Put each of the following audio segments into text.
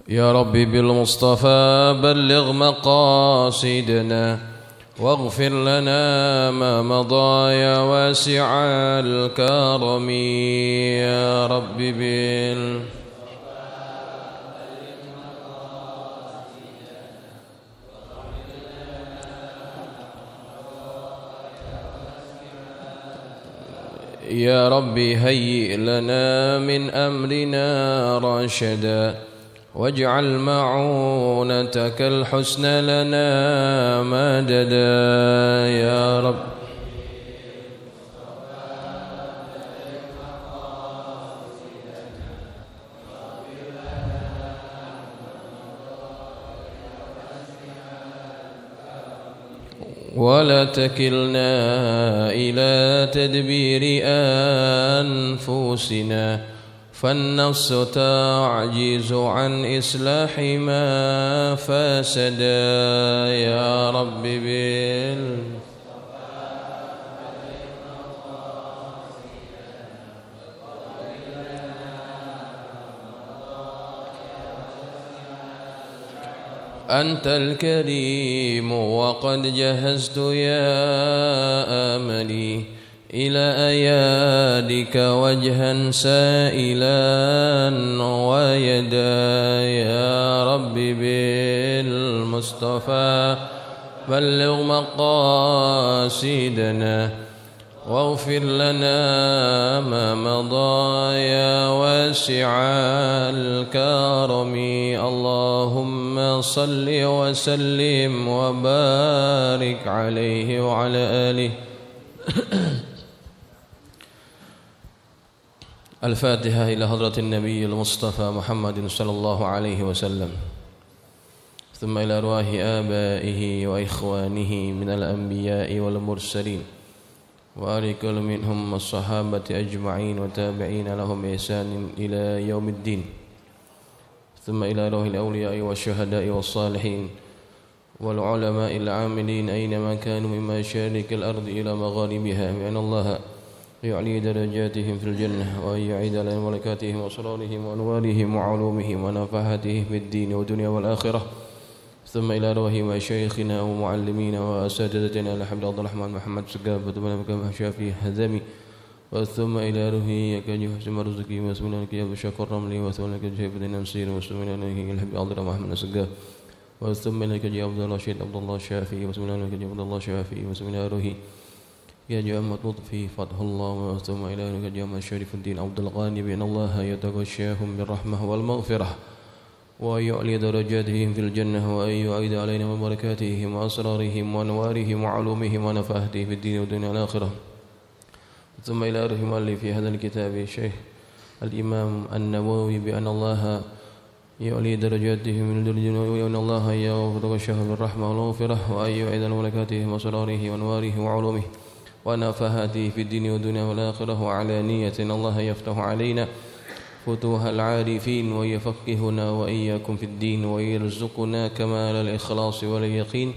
يا ربي بالمصطفى بلغ مقاصدنا واغفر لنا ما مضى يا واسع الكرم. يا ربي يا ربي هيئ لنا من أمرنا رشدا واجعل معونتك الحسنى لنا مددا. يا رب ولا تكلنا إلى تدبير أنفسنا فالنفس تعجز عن إصلاح ما فسدا. يا رب أنت الكريم وقد جهزت يا أملي إلى أيادك وجها سائلا ويدا. يا رب بالمصطفى بلغ مقاصدنا واغفر لنا ما مضى يا واسع الكرم. اللهم صل وسلم وبارك عليه وعلى آله. الفاتحة إلى حضرة النبي المصطفى محمد صلى الله عليه وسلم، ثم إلى أرواح آبائه وإخوانه من الأنبياء والمرسلين وآل كل منهم الصحابة أجمعين وتابعين لهم بإحسان إلى يوم الدين، ثم إلى روح الأولياء والشهداء والصالحين والعلماء العاملين أينما كانوا من مشارق الأرض إلى مغاربها، بأن الله يعلي درجاتهم في الجنة وأن يعيد عليهم ملكاتهم وأسرارهم وأنوارهم وعلومهم ونفحاتهم في الدين والدنيا والآخرة. ثم إلى روح مشايخنا ومعلمينا وأساتذتنا الحمد عبد الرحمن محمد سقافة بن مكان شافي هزمي، ثم إلى روحه يكاد حسن مرزقي واسمنا لك يا بشاك الرملي، وثم لك جيب النمسير، واسمنا لك الحبيب عبد الرحمن محمد سقاف، وثم لك يا عبد الله شهيد عبد الله الشافعي، واسمنا لك يا عبد الله الشافعي، واسمنا روحي يا جامع لطفي فتح الله، وثم إلى روحك جامع شريف الدين عبد الغاني، بأن الله يتغشاهم بالرحمة والمغفرة ويعلي درجاتهم في الجنة وأن يعيد علينا من بركاتهم وأسرارهم وأنوارهم وعلومهم ونفحاتهم في الدين والدنيا والآخرة. ثم إلى روح مؤلف في هذا الكتاب الشيخ الإمام النووي، بأن الله يعلي درجاتهم من الجنة وأن الله يتغشاهم بالرحمة والمغفرة وأن يعيد بركاتهم وأسرارهم وأنوارهم وعلومهم ونفحاته في الدين والدنيا والآخرة. وعلى نية أن الله يفتح علينا فتوح العارفين ويفقهنا وإياكم في الدين ويرزقنا كمال الإخلاص واليقين،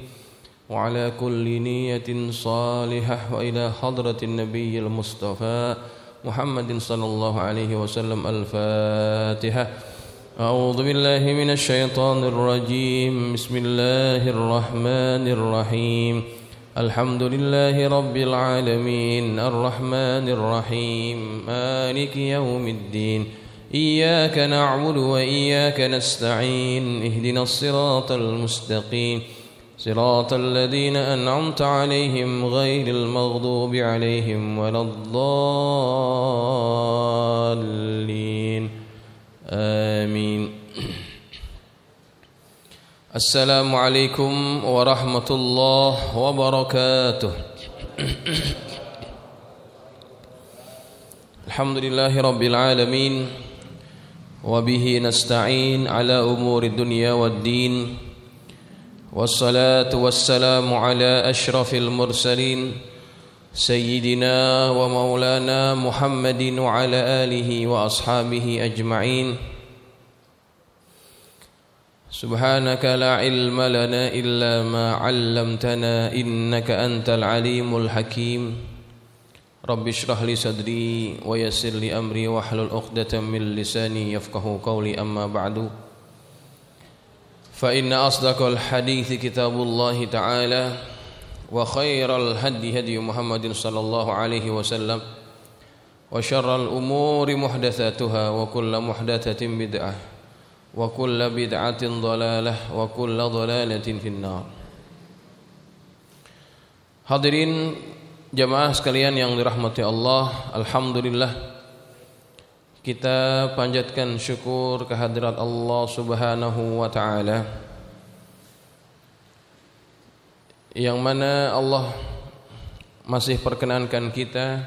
وعلى كل نية صالحة. وإلى حضرة النبي المصطفى محمد صلى الله عليه وسلم الفاتحة. أعوذ بالله من الشيطان الرجيم. بسم الله الرحمن الرحيم. الحمد لله رب العالمين الرحمن الرحيم مالك يوم الدين، إياك نعبد وإياك نستعين، اهدنا الصراط المستقيم صراط الذين أنعمت عليهم غير المغضوب عليهم ولا الضالين، آمين. السلام عليكم ورحمة الله وبركاته. الحمد لله رب العالمين، وبه نستعين على أمور الدنيا والدين، والصلاة والسلام على أشرف المرسلين سيدنا ومولانا محمد وعلى آله وأصحابه أجمعين. سبحانك لا علم لنا إلا ما علمتنا إنك أنت العليم الحكيم. رب اشرح لي صدري ويسر لي أمري واحلل عقدة من لساني يفقه قولي. أما بعد، فإن أصدق الحديث كتاب الله تعالى وخير الهدي هدي محمد صلى الله عليه وسلم وشر الأمور محدثاتها وكل محدثة بدعة وكل بدعة ضلالة وكل ضلالة في النار. Hadirin jamaah sekalian yang dirahmati Allah, alhamdulillah kita panjatkan syukur kehadirat Allah Subhanahu wa taala, yang mana Allah masih perkenankan kita,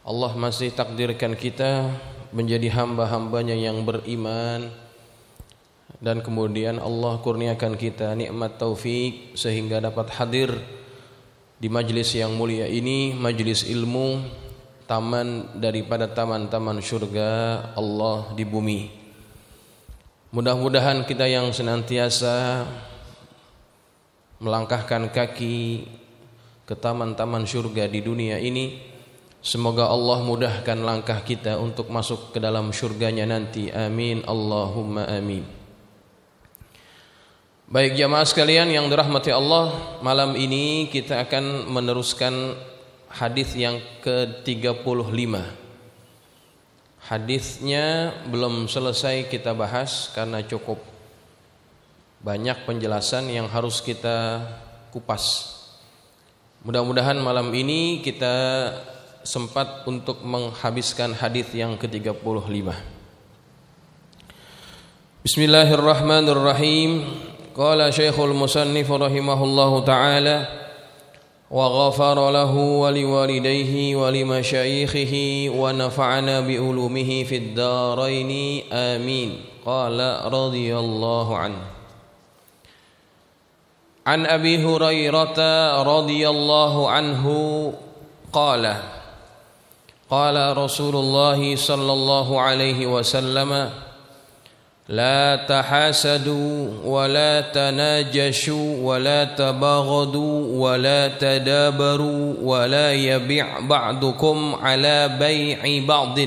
Allah masih takdirkan kita menjadi hamba-hambanya yang beriman, dan kemudian Allah kurniakan kita nikmat taufik sehingga dapat hadir di majlis yang mulia ini, majlis ilmu, taman daripada taman-taman surga Allah di bumi. Mudah-mudahan kita yang senantiasa melangkahkan kaki ke taman-taman surga di dunia ini, semoga Allah mudahkan langkah kita untuk masuk ke dalam surganya nanti. Amin Allahumma amin. Baik jamaah sekalian yang dirahmati Allah, malam ini kita akan meneruskan hadis yang ke-35. Hadisnya belum selesai kita bahas karena cukup banyak penjelasan yang harus kita kupas. Mudah-mudahan malam ini kita sempat untuk menghabiskan hadis yang ke-35. Bismillahirrahmanirrahim. Qala Syekhul Musannif rahimahullahu ta'ala وغفر له ولوالديه ولمشايخه ونفعنا بعلومه في الدارين آمين. قال رضي الله عنه عن أبي هريرة رضي الله عنه قال قال رسول الله صلى الله عليه وسلم لا تحاسدوا ولا تناجشوا ولا تباغضوا ولا تدابروا ولا يبيع بعضكم على بيع بعض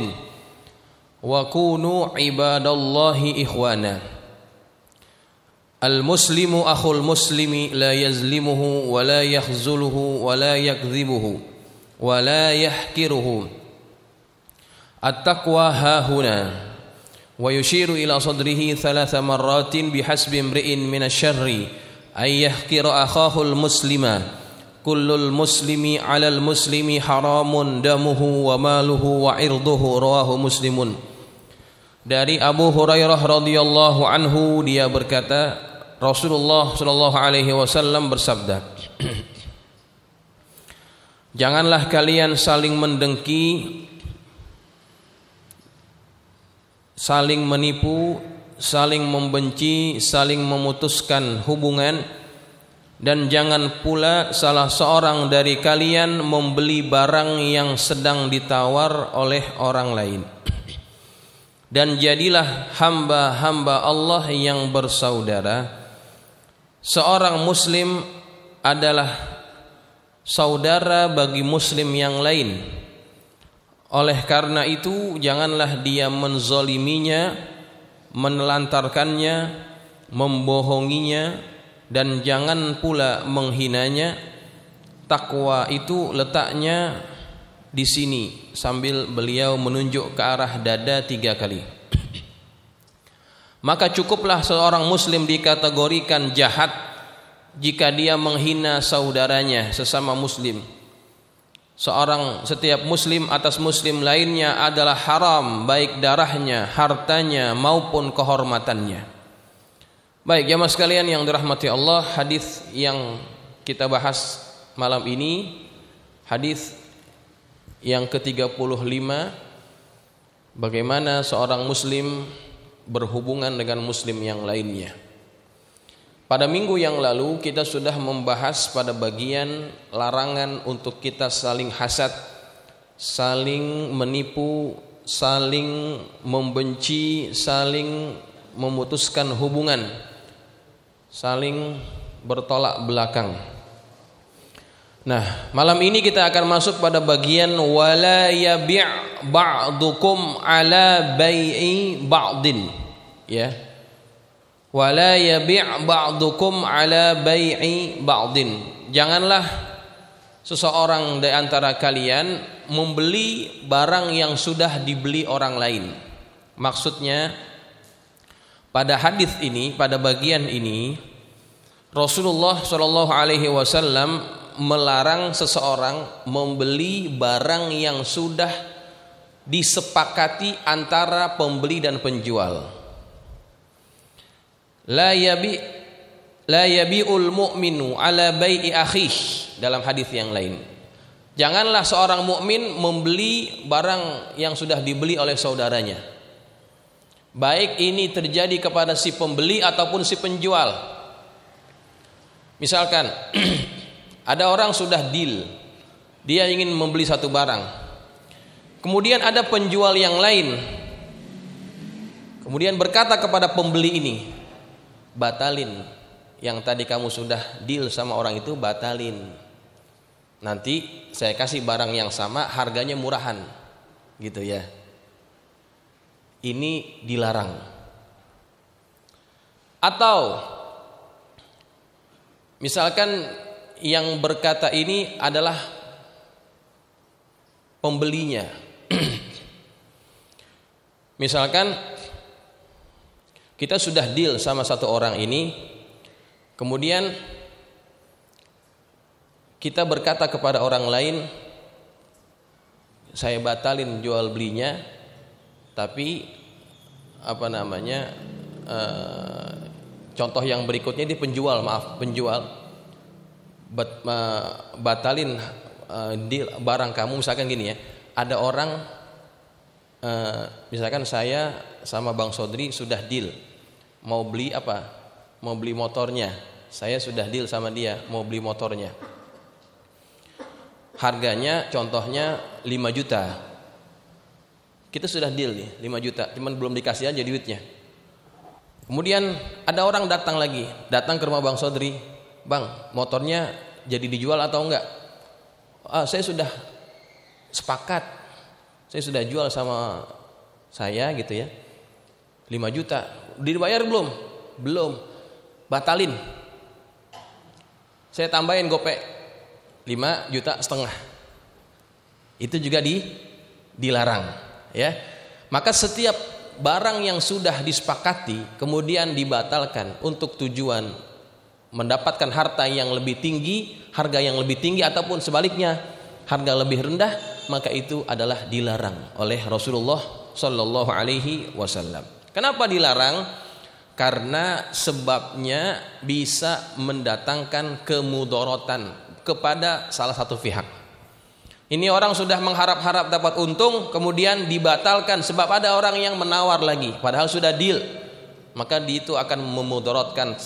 وكونوا عباد الله إخوانا. المسلم أخو المسلم لا يظلمه ولا يخذله ولا يكذبه ولا يحقره. التقوى هاهنا. ويشير إلى صدره 3 مرات بحسب امرئ من الشر أن يحقر أخاه المسلم. كل المسلم على المسلم حرام دمه وماله وعرضه. رواه مسلم. Dari Abu Hurairah radhiyallahu anhu, dia berkata, Rasulullah sallallahu alaihi wasallam bersabda, janganlah kalian saling mendengki, saling menipu, saling membenci, saling memutuskan hubungan, dan jangan pula salah seorang dari kalian membeli barang yang sedang ditawar oleh orang lain. Dan jadilah hamba-hamba Allah yang bersaudara. Seorang muslim adalah saudara bagi muslim yang lain. Oleh karena itu janganlah dia menzaliminya, menelantarkannya, membohonginya, dan jangan pula menghinanya. Takwa itu letaknya di sini, sambil beliau menunjuk ke arah dada 3 kali. Maka cukuplah seorang muslim dikategorikan jahat jika dia menghina saudaranya sesama muslim. Setiap muslim atas muslim lainnya adalah haram, baik darahnya, hartanya maupun kehormatannya. Baik jamaah sekalian yang dirahmati Allah, hadis yang kita bahas malam ini hadis yang ke-35, bagaimana seorang muslim berhubungan dengan muslim yang lainnya. Pada minggu yang lalu kita sudah membahas pada bagian larangan untuk kita saling hasad, saling menipu, saling membenci, saling memutuskan hubungan, saling bertolak belakang. Nah, malam ini kita akan masuk pada bagian wala yabi' ba'dukum ala bai'i ba'din, ya. Wala yabi' ba'dukum ala bai'i ba'din. Janganlah seseorang di antara kalian membeli barang yang sudah dibeli orang lain. Maksudnya pada hadis ini, pada bagian ini, Rasulullah Shallallahu Alaihi Wasallam melarang seseorang membeli barang yang sudah disepakati antara pembeli dan penjual. La yabi'ul mu'minu ala bai'i akhih, dalam hadis yang lain. Janganlah seorang mukmin membeli barang yang sudah dibeli oleh saudaranya. Baik ini terjadi kepada si pembeli ataupun si penjual. Misalkan ada orang sudah deal, dia ingin membeli satu barang. Kemudian ada penjual yang lain, kemudian berkata kepada pembeli ini, batalin yang tadi kamu sudah deal sama orang itu, batalin. Nanti saya kasih barang yang sama, harganya murahan, gitu ya. Ini dilarang. Atau misalkan yang berkata ini adalah pembelinya. Misalkan kita sudah deal sama satu orang ini, kemudian kita berkata kepada orang lain, saya batalin jual belinya, tapi contoh yang berikutnya di penjual, batalin deal barang kamu. Misalkan gini ya, ada orang misalkan saya sama Bang Sodri sudah deal, mau beli apa? Mau beli motornya. Saya sudah deal sama dia, mau beli motornya. Harganya contohnya 5 juta. Kita sudah deal nih 5 juta, cuman belum dikasih aja duitnya. Kemudian ada orang datang ke rumah Bang Sodri, Bang, motornya jadi dijual atau enggak? Saya sudah sepakat, saya sudah jual sama saya gitu ya, 5 juta. Dibayar belum? Belum. Batalin. Saya tambahin gopek 5,5 juta. Itu juga dilarang, ya. Maka setiap barang yang sudah disepakati kemudian dibatalkan untuk tujuan mendapatkan harta yang lebih tinggi, harga yang lebih tinggi, ataupun sebaliknya harga lebih rendah, maka itu adalah dilarang oleh Rasulullah Sallallahu Alaihi Wasallam. Kenapa dilarang? Karena sebabnya bisa mendatangkan kemudorotan kepada salah satu pihak. Ini orang sudah mengharap-harap dapat untung, kemudian dibatalkan sebab ada orang yang menawar lagi, padahal sudah deal. Maka itu akan memudaratkan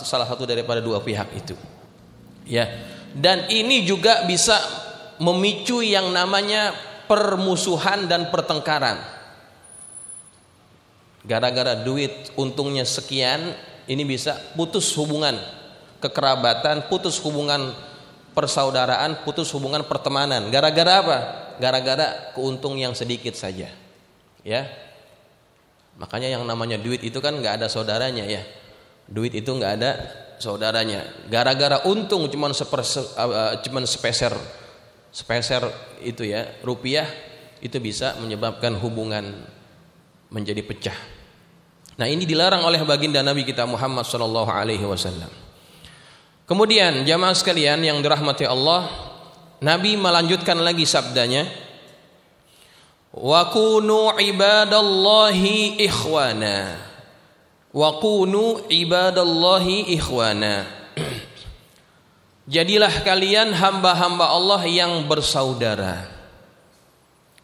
salah satu daripada dua pihak itu. Ya. Dan ini juga bisa memicu yang namanya permusuhan dan pertengkaran. Gara-gara duit untungnya sekian, ini bisa putus hubungan kekerabatan, putus hubungan persaudaraan, putus hubungan pertemanan. Gara-gara apa? Gara-gara keuntung yang sedikit saja. Ya. Makanya yang namanya duit itu kan nggak ada saudaranya ya. Duit itu nggak ada saudaranya. Gara-gara untung cuman sepeser itu ya, rupiah, itu bisa menyebabkan hubungan menjadi pecah. Nah, ini dilarang oleh baginda Nabi kita Muhammad sallallahu alaihi wasallam. Kemudian jamaah sekalian yang dirahmati Allah, Nabi melanjutkan lagi sabdanya, wa kunu ibadallahi ikhwana. Wa kunu ibadallahi ikhwana. Jadilah kalian hamba-hamba Allah yang bersaudara.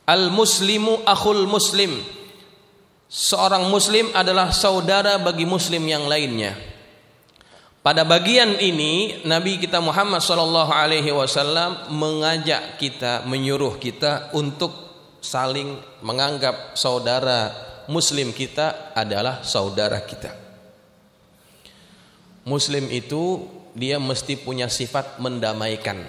Al muslimu akhul muslim. Seorang muslim adalah saudara bagi muslim yang lainnya. Pada bagian ini Nabi kita Muhammad sallallahu alaihi wasallam mengajak kita, menyuruh kita untuk saling menganggap saudara muslim kita adalah saudara kita. Muslim itu dia mesti punya sifat mendamaikan.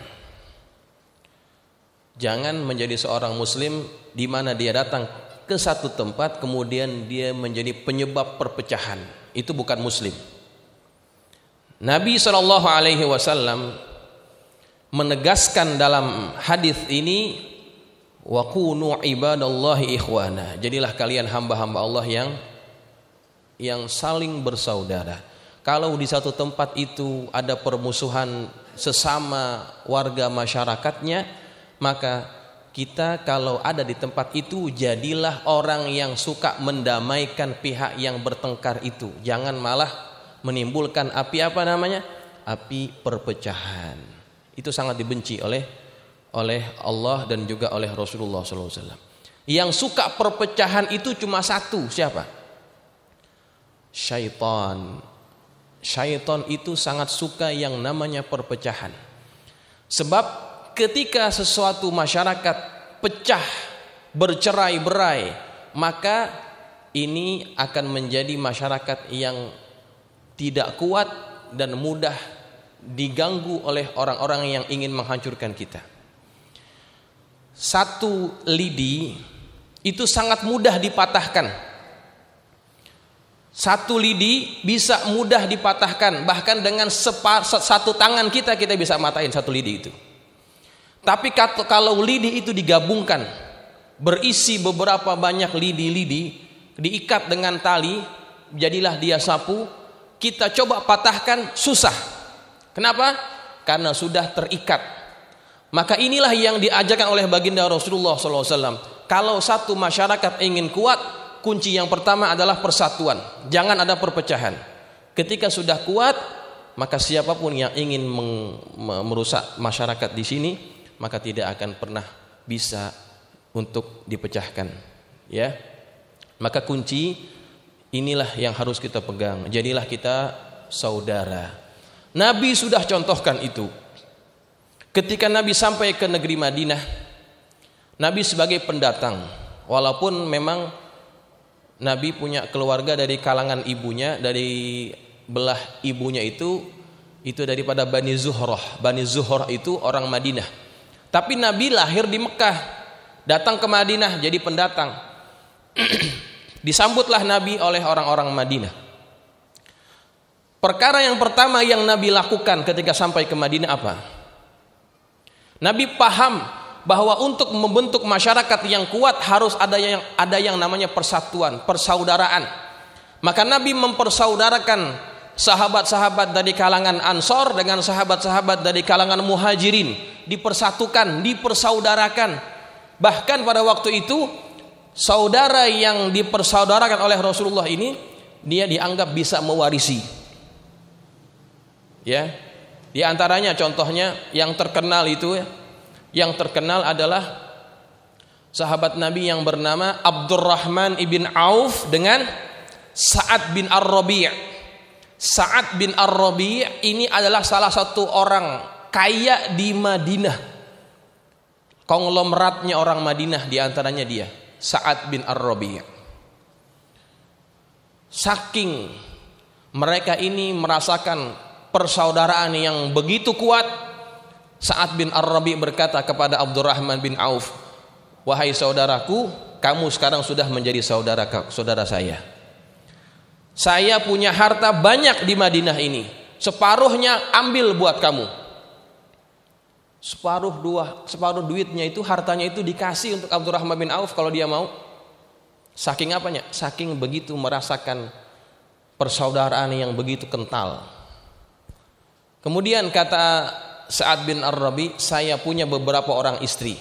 Jangan menjadi seorang muslim di mana dia datang ke satu tempat kemudian dia menjadi penyebab perpecahan. itu bukan muslim. Nabi SAW menegaskan dalam hadis ini, wa kunu ibadallahi ikhwana, jadilah kalian hamba-hamba Allah yang saling bersaudara. Kalau di satu tempat itu ada permusuhan sesama warga masyarakatnya, maka kita kalau ada di tempat itu jadilah orang yang suka mendamaikan pihak yang bertengkar itu. Jangan malah menimbulkan api api perpecahan. Itu sangat dibenci oleh Allah dan juga oleh Rasulullah SAW. Yang suka perpecahan itu cuma satu, siapa? Syaitan. Syaitan itu sangat suka yang namanya perpecahan. Sebab ketika sesuatu masyarakat pecah, bercerai-berai, maka ini akan menjadi masyarakat yang tidak kuat dan mudah diganggu oleh orang-orang yang ingin menghancurkan kita. Satu lidi itu sangat mudah dipatahkan. Satu lidi bisa mudah dipatahkan, bahkan dengan satu tangan kita bisa matahin satu lidi itu. Tapi kalau lidi itu digabungkan, berisi beberapa banyak lidi-lidi, diikat dengan tali, jadilah dia sapu, kita coba patahkan susah. Kenapa? Karena sudah terikat. Maka inilah yang diajarkan oleh baginda Rasulullah SAW. Kalau satu masyarakat ingin kuat, kunci yang pertama adalah persatuan. Jangan ada perpecahan. Ketika sudah kuat, maka siapapun yang ingin merusak masyarakat di sini, maka tidak akan pernah bisa untuk dipecahkan. Ya, maka kunci inilah yang harus kita pegang. Jadilah kita saudara. Nabi sudah contohkan itu. Ketika Nabi sampai ke negeri Madinah, Nabi sebagai pendatang, walaupun memang Nabi punya keluarga dari kalangan ibunya, dari belah ibunya itu daripada Bani Zuhrah. Bani Zuhrah itu orang Madinah. Tapi Nabi lahir di Mekah, datang ke Madinah jadi pendatang. Disambutlah Nabi oleh orang-orang Madinah. Perkara yang pertama yang Nabi lakukan ketika sampai ke Madinah apa? Nabi paham bahwa untuk membentuk masyarakat yang kuat harus ada yang namanya persatuan, persaudaraan. Maka Nabi mempersaudarakan sahabat-sahabat dari kalangan Ansor dengan sahabat-sahabat dari kalangan Muhajirin, dipersatukan, dipersaudarakan. Bahkan pada waktu itu saudara yang dipersaudarakan oleh Rasulullah ini, dia dianggap bisa mewarisi. Ya, di antaranya contohnya yang terkenal itu, yang terkenal adalah sahabat Nabi yang bernama Abdurrahman ibn Auf dengan Sa'ad bin Ar-Rabi'. Sa'ad bin Ar-Rabi' ini adalah salah satu orang kaya di Madinah. Konglomeratnya orang Madinah, di antaranya dia, Sa'ad bin Ar-Rabi'. Saking mereka ini merasakan persaudaraan yang begitu kuat, Sa'ad bin Ar-Rabi' berkata kepada Abdurrahman bin Auf, "Wahai saudaraku, kamu sekarang sudah menjadi saudara saya. Saya punya harta banyak di Madinah ini, separuhnya ambil buat kamu." Separuh duitnya itu, hartanya itu dikasih untuk Abdurrahman bin Auf kalau dia mau. Saking apanya? Saking begitu merasakan persaudaraan yang begitu kental. Kemudian kata Sa'ad bin Ar-Rabi', "Saya punya beberapa orang istri.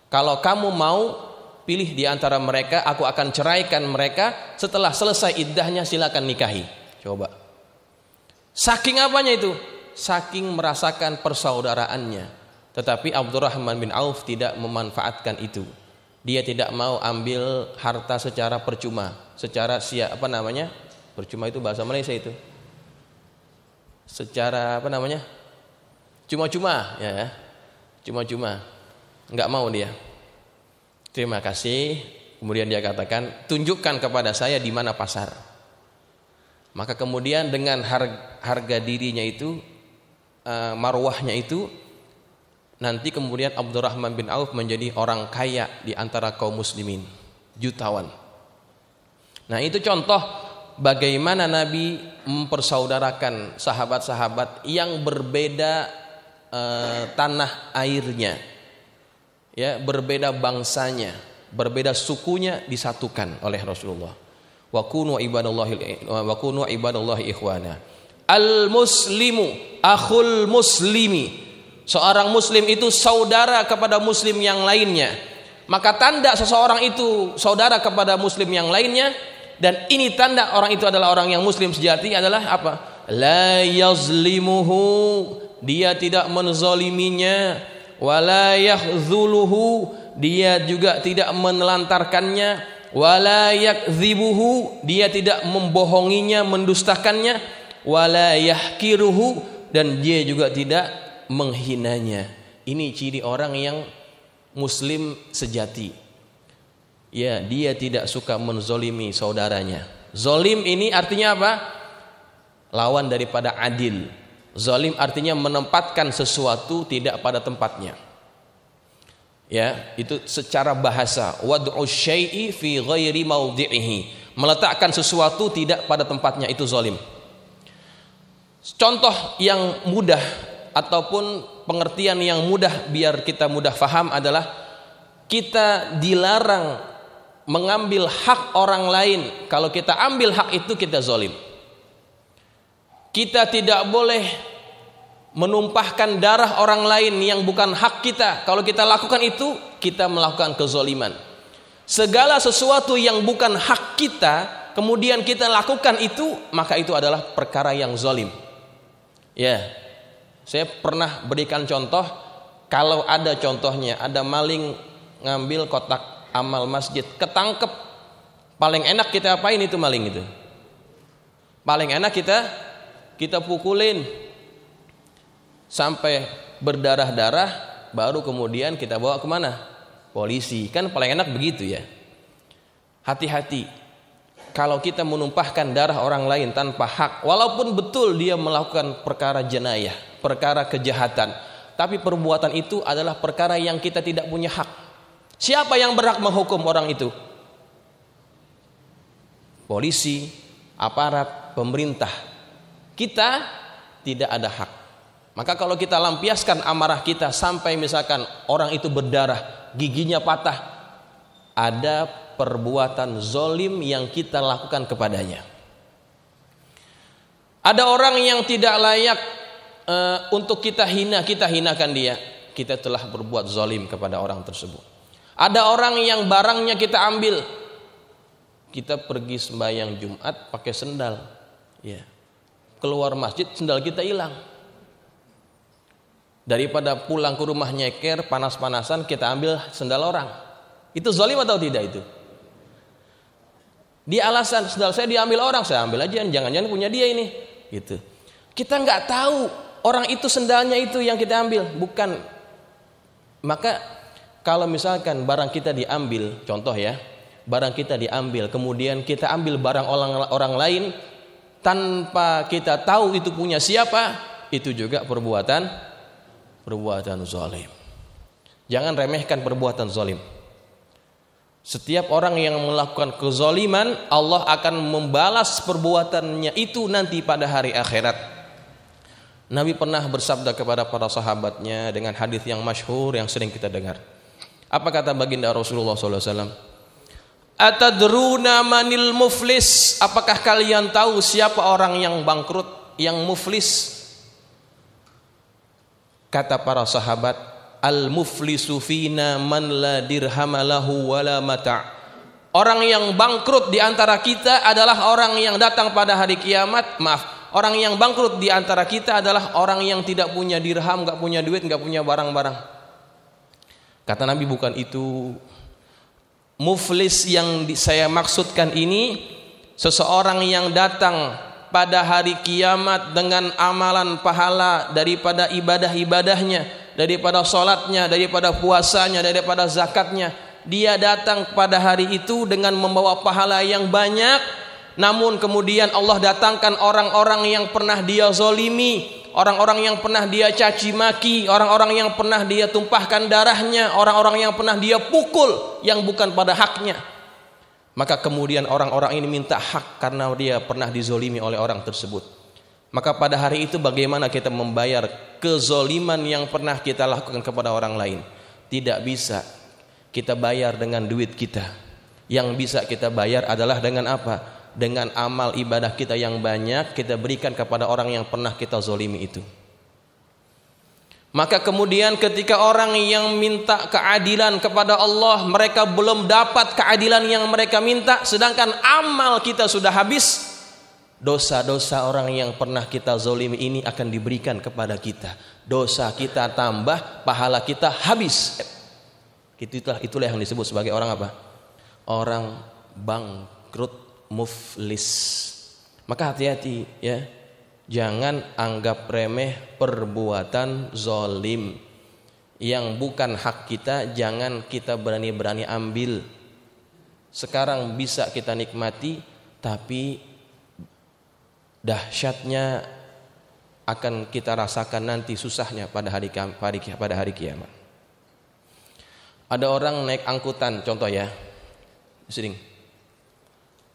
Kalau kamu mau pilih di antara mereka, aku akan ceraikan mereka. Setelah selesai iddahnya silakan nikahi." Coba. Saking apanya itu? Saking merasakan persaudaraannya. Tetapi Abdurrahman bin Auf tidak memanfaatkan itu. Dia tidak mau ambil harta secara percuma, secara percuma itu bahasa Malaysia itu. Secara cuma-cuma ya. Cuma-cuma. Enggak mau dia. Terima kasih. Kemudian dia katakan, "Tunjukkan kepada saya di mana pasar." Maka kemudian dengan harga dirinya itu, marwahnya itu, nanti kemudian Abdurrahman bin Auf menjadi orang kaya di antara kaum muslimin, jutawan. Nah, itu contoh bagaimana Nabi mempersaudarakan sahabat-sahabat yang berbeda tanah airnya, ya, berbeda bangsanya, berbeda sukunya, disatukan oleh Rasulullah. Wa kunu ibadallahi ikhwana. Al muslimu akhul muslimi. Seorang muslim itu saudara kepada muslim yang lainnya. Maka tanda seseorang itu saudara kepada muslim yang lainnya, dan ini tanda orang itu adalah orang yang muslim sejati adalah apa? La yazlimuhu, dia tidak menzaliminya, wala yakhzuluhu, dia juga tidak menelantarkannya, wala yakdzibuhu, dia tidak membohonginya, mendustakannya, wala yahkiruhu, dan dia juga tidak menghinanya. Ini ciri orang yang muslim sejati. Ya, dia tidak suka menzolimi saudaranya. Zolim ini artinya apa? Lawan daripada adil. Zolim artinya menempatkan sesuatu tidak pada tempatnya. Ya, itu secara bahasa. Wad'u syai'i fi ghairi maudhi'ihi. Meletakkan sesuatu tidak pada tempatnya, itu zolim. Contoh yang mudah ataupun pengertian yang mudah biar kita mudah faham adalah kita dilarang mengambil hak orang lain. Kalau kita ambil hak itu kita zolim. Kita tidak boleh menumpahkan darah orang lain yang bukan hak kita. Kalau kita lakukan itu, kita melakukan kezoliman. Segala sesuatu yang bukan hak kita, kemudian kita lakukan itu, maka itu adalah perkara yang zolim. Ya, saya pernah berikan contoh. Kalau ada contohnya, ada maling ngambil kotak amal masjid, ketangkep, paling enak kita apain itu maling itu? Paling enak kita pukulin sampai berdarah-darah, baru kemudian kita bawa kemana? Polisi. Kan paling enak begitu ya. Hati-hati kalau kita menumpahkan darah orang lain tanpa hak, walaupun betul dia melakukan perkara jenayah, perkara kejahatan, tapi perbuatan itu adalah perkara yang kita tidak punya hak. Siapa yang berhak menghukum orang itu? Polisi, aparat, pemerintah. Kita tidak ada hak. Maka kalau kita lampiaskan amarah kita sampai misalkan orang itu berdarah, giginya patah, ada perbuatan zolim yang kita lakukan kepadanya. Ada orang yang tidak layak untuk kita hina, kita hinakan dia, kita telah berbuat zolim kepada orang tersebut. Ada orang yang barangnya kita ambil, kita pergi sembahyang Jumat pakai sendal, ya, keluar masjid sendal kita hilang. Daripada pulang ke rumah nyeker panas-panasan, kita ambil sendal orang. Itu zalim atau tidak itu? Dia alasan sendal saya diambil orang, saya ambil aja, jangan-jangan punya dia ini. Gitu. Kita nggak tahu orang itu sendalnya itu yang kita ambil, bukan. Maka kalau misalkan barang kita diambil, contoh ya, barang kita diambil, kemudian kita ambil barang orang lain tanpa kita tahu itu punya siapa, itu juga perbuatan zalim. Jangan remehkan perbuatan zalim. Setiap orang yang melakukan kezaliman, Allah akan membalas perbuatannya itu nanti pada hari akhirat. Nabi pernah bersabda kepada para sahabatnya dengan hadis yang masyhur yang sering kita dengar. Apa kata baginda Rasulullah SAW? Atadruna manil muflis? Apakah kalian tahu siapa orang yang bangkrut, yang muflis? Kata para sahabat, al muflisu fina man la dirhamalahu wala mata'. Orang yang bangkrut di antara kita adalah orang yang datang pada hari kiamat. Orang yang bangkrut di antara kita adalah orang yang tidak punya dirham, enggak punya duit, enggak punya barang-barang. Kata Nabi, bukan itu. Muflis yang saya maksudkan ini seseorang yang datang pada hari kiamat dengan amalan pahala daripada ibadah-ibadahnya, daripada sholatnya, daripada puasanya, daripada zakatnya. Dia datang pada hari itu dengan membawa pahala yang banyak, namun kemudian Allah datangkan orang-orang yang pernah dia zolimi, orang-orang yang pernah dia caci maki, orang-orang yang pernah dia tumpahkan darahnya, orang-orang yang pernah dia pukul yang bukan pada haknya. Maka kemudian orang-orang ini minta hak karena dia pernah dizolimi oleh orang tersebut. Maka pada hari itu bagaimana kita membayar kezoliman yang pernah kita lakukan kepada orang lain? Tidak bisa kita bayar dengan duit kita. Yang bisa kita bayar adalah dengan apa? Dengan amal ibadah kita yang banyak kita berikan kepada orang yang pernah kita zolimi itu. Maka kemudian ketika orang yang minta keadilan kepada Allah, mereka belum dapat keadilan yang mereka minta, sedangkan amal kita sudah habis, dosa-dosa orang yang pernah kita zolimi ini akan diberikan kepada kita. Dosa kita tambah, pahala kita habis. Itulah yang disebut sebagai orang apa? Orang bangkrut, muflis. Maka hati-hati ya, jangan anggap remeh perbuatan zolim yang bukan hak kita. Jangan kita berani-berani ambil. Sekarang bisa kita nikmati, tapi dahsyatnya akan kita rasakan nanti, susahnya pada hari kiamat. Ada orang naik angkutan, contoh ya, sering.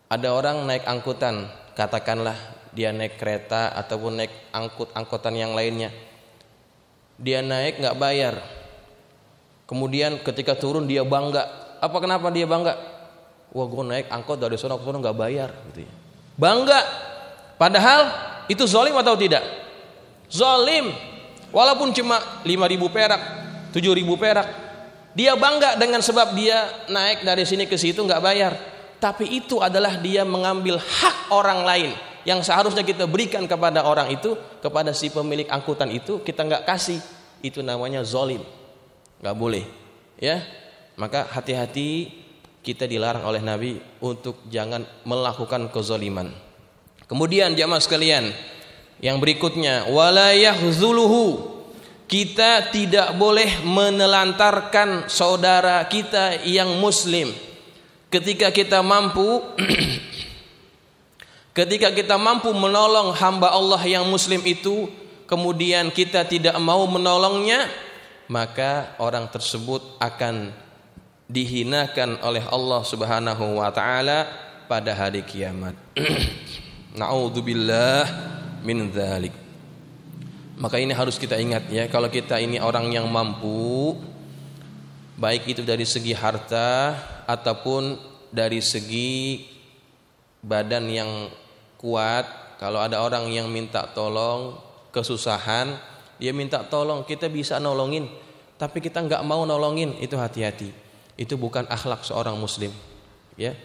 Ada orang naik angkutan, katakanlah dia naik kereta ataupun naik angkutan yang lainnya. Dia naik nggak bayar. Kemudian ketika turun dia bangga. Apa kenapa dia bangga? Wah, gue naik angkot dari sono ke sono nggak bayar, gitu ya. Bangga. Padahal itu zalim atau tidak? Zalim. Walaupun cuma 5.000 perak, 7.000 perak, dia bangga dengan sebab dia naik dari sini ke situ nggak bayar. Tapi itu adalah dia mengambil hak orang lain yang seharusnya kita berikan kepada orang itu, kepada si pemilik angkutan itu, kita nggak kasih. Itu namanya zalim. Nggak boleh, ya. Maka hati-hati, kita dilarang oleh Nabi untuk jangan melakukan kezaliman. Kemudian jamaah sekalian, yang berikutnya, wala yahzuluhu. Kita tidak boleh menelantarkan saudara kita yang muslim. Ketika kita mampu menolong hamba Allah yang muslim itu, kemudian kita tidak mau menolongnya, maka orang tersebut akan dihinakan oleh Allah Subhanahu wa taala pada hari kiamat. Na'udzubillah min dzalik. Maka ini harus kita ingat ya, kalau kita ini orang yang mampu, baik itu dari segi harta ataupun dari segi badan yang kuat. Kalau ada orang yang minta tolong, kesusahan, dia minta tolong, kita bisa nolongin, tapi kita nggak mau nolongin, itu hati-hati. Itu bukan akhlak seorang muslim. Ya,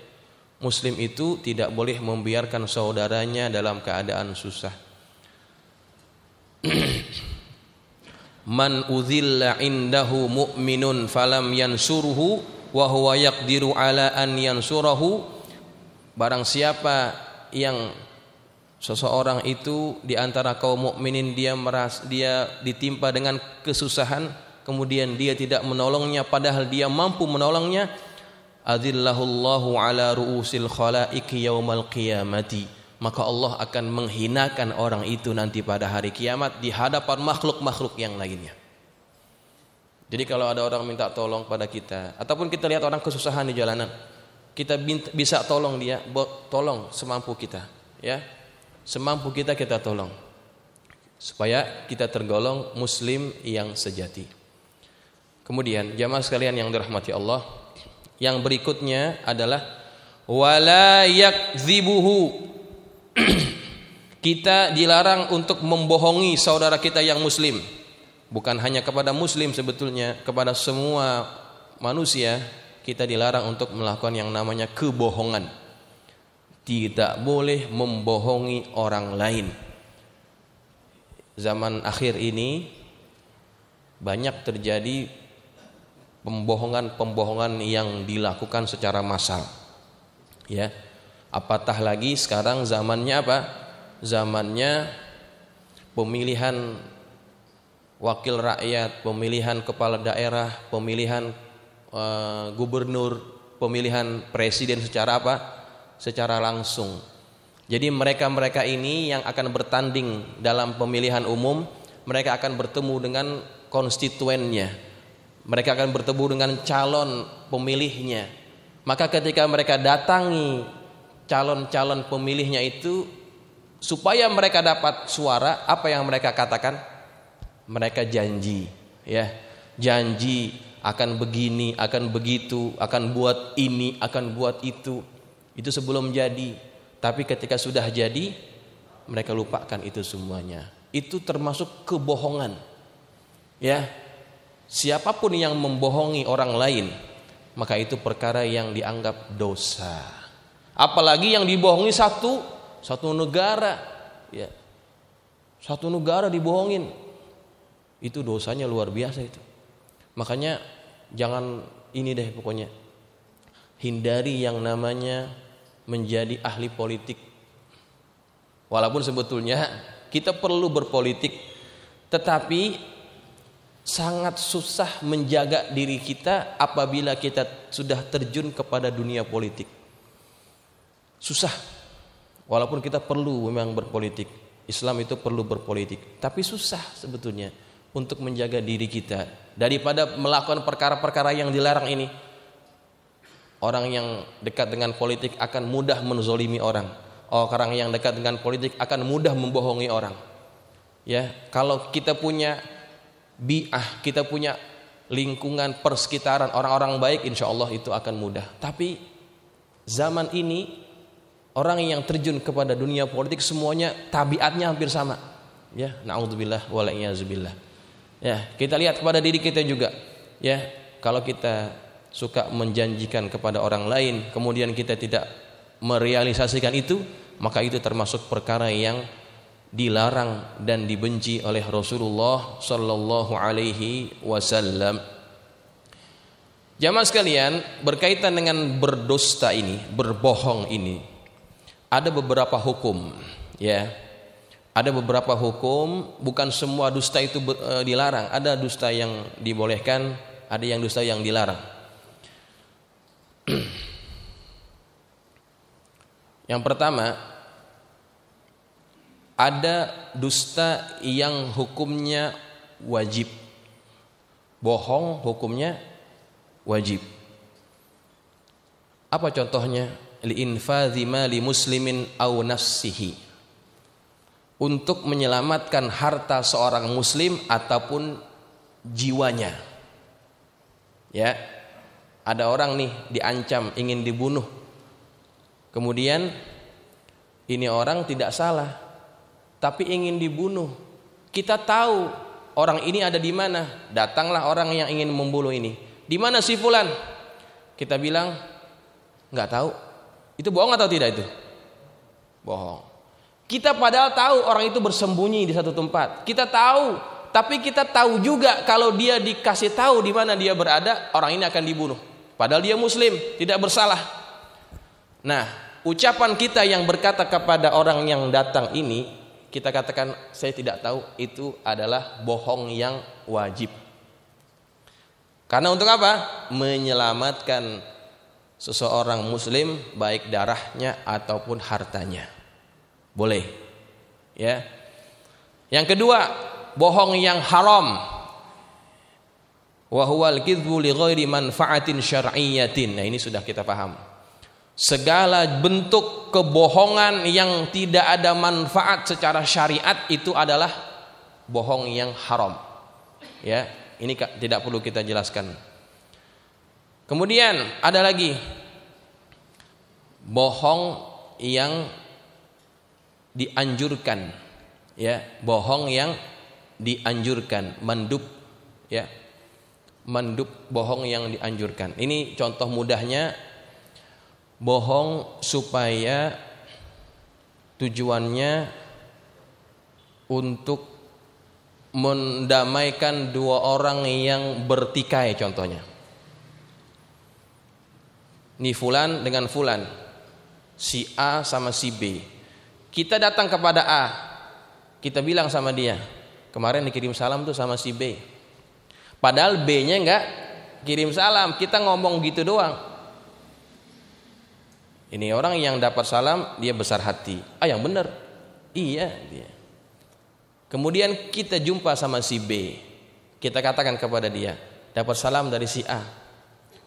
muslim itu tidak boleh membiarkan saudaranya dalam keadaan susah. Man udhilla indahu mu'minun falam yansuruhu wa huwa yaqdiru ala an yansurahu. Barang siapa yang seseorang itu di antara kaum mukminin dia ditimpa dengan kesusahan, kemudian dia tidak menolongnya padahal dia mampu menolongnya, adzillahullahu ala ru'usil khalaiqi yaumal qiyamati. Maka Allah akan menghinakan orang itu nanti pada hari kiamat di hadapan makhluk-makhluk yang lainnya. Jadi kalau ada orang minta tolong pada kita, ataupun kita lihat orang kesusahan di jalanan, kita bisa tolong dia, tolong semampu kita, ya, semampu kita tolong, supaya kita tergolong muslim yang sejati. Kemudian jamaah sekalian yang dirahmati Allah, yang berikutnya adalah wala yakdzibuhu. Kita dilarang untuk membohongi saudara kita yang muslim. Bukan hanya kepada muslim, sebetulnya kepada semua manusia kita dilarang untuk melakukan yang namanya kebohongan. Tidak boleh membohongi orang lain. Zaman akhir ini banyak terjadi pembohongan yang dilakukan secara massal. Ya. Apatah lagi sekarang zamannya apa? Zamannya pemilihan wakil rakyat, pemilihan kepala daerah, pemilihan gubernur, pemilihan presiden secara apa? Secara langsung. Jadi mereka-mereka ini yang akan bertanding dalam pemilihan umum, mereka akan bertemu dengan konstituennya. Mereka akan bertemu dengan calon pemilihnya. Maka ketika mereka datangi calon-calon pemilihnya itu, supaya mereka dapat suara, apa yang mereka katakan? Mereka janji, ya, janji akan begini, akan begitu, akan buat ini, akan buat itu. Itu sebelum jadi. Tapi ketika sudah jadi, mereka lupakan itu semuanya. Itu termasuk kebohongan. Ya, siapapun yang membohongi orang lain, maka itu perkara yang dianggap dosa. Apalagi yang dibohongi satu negara, ya, satu negara dibohongin, itu dosanya luar biasa itu. Makanya jangan ini deh pokoknya, hindari yang namanya menjadi ahli politik. Walaupun sebetulnya kita perlu berpolitik, tetapi sangat susah menjaga diri kita apabila kita sudah terjun kepada dunia politik. Susah. Walaupun kita perlu memang berpolitik, Islam itu perlu berpolitik, tapi susah sebetulnya untuk menjaga diri kita daripada melakukan perkara-perkara yang dilarang ini. Orang yang dekat dengan politik akan mudah menzolimi orang. Orang yang dekat dengan politik akan mudah membohongi orang. Ya, kalau kita punya kita punya lingkungan persekitaran orang-orang baik, insya Allah itu akan mudah. Tapi zaman ini orang yang terjun kepada dunia politik semuanya tabiatnya hampir sama. Ya, naudzubillah wal iyadzubillah. Ya, kita lihat kepada diri kita juga. Ya, kalau kita suka menjanjikan kepada orang lain, kemudian kita tidak merealisasikan itu, maka itu termasuk perkara yang dilarang dan dibenci oleh Rasulullah sallallahu alaihi wasallam. Jamaah sekalian, berkaitan dengan berdusta ini, berbohong ini, ada beberapa hukum, ya. Ada beberapa hukum, bukan semua dusta itu dilarang. Ada dusta yang dibolehkan, ada yang dusta yang dilarang. Yang pertama, ada dusta yang hukumnya wajib. Bohong hukumnya wajib. Apa contohnya? Li'infadhi mali muslimin aw nafsihi. Untuk menyelamatkan harta seorang muslim ataupun jiwanya. Ya. Ada orang nih diancam ingin dibunuh. Kemudian ini orang tidak salah, tapi ingin dibunuh. Kita tahu orang ini ada di mana. Datanglah orang yang ingin membunuh ini. Di mana si fulan? Kita bilang nggak tahu. Itu bohong atau tidak itu? Bohong. Kita padahal tahu orang itu bersembunyi di satu tempat. Kita tahu, tapi kita tahu juga kalau dia dikasih tahu di mana dia berada, orang ini akan dibunuh. Padahal dia muslim, tidak bersalah. Nah, ucapan kita yang berkata kepada orang yang datang ini, kita katakan saya tidak tahu, itu adalah bohong yang wajib. Karena untuk apa? Menyelamatkan seseorang muslim, baik darahnya ataupun hartanya. Boleh. Ya. Yang kedua, bohong yang haram. Wa huwal kidzu li ghairi manfaatin syar'iyyatin. Nah, ini sudah kita paham. Segala bentuk kebohongan yang tidak ada manfaat secara syariat itu adalah bohong yang haram. Ya, ini tidak perlu kita jelaskan. Kemudian ada lagi bohong yang dianjurkan, ya, bohong yang dianjurkan, mandub, ya, mandub bohong yang dianjurkan. Ini contoh mudahnya, bohong supaya tujuannya untuk mendamaikan dua orang yang bertikai, contohnya. Nih fulan dengan fulan, si A sama si B. Kita datang kepada A, kita bilang sama dia, kemarin dikirim salam tuh sama si B. Padahal B-nya enggak kirim salam, kita ngomong gitu doang. Ini orang yang dapat salam, dia besar hati. Ah, yang benar. Iya dia. Kemudian kita jumpa sama si B. Kita katakan kepada dia, dapat salam dari si A.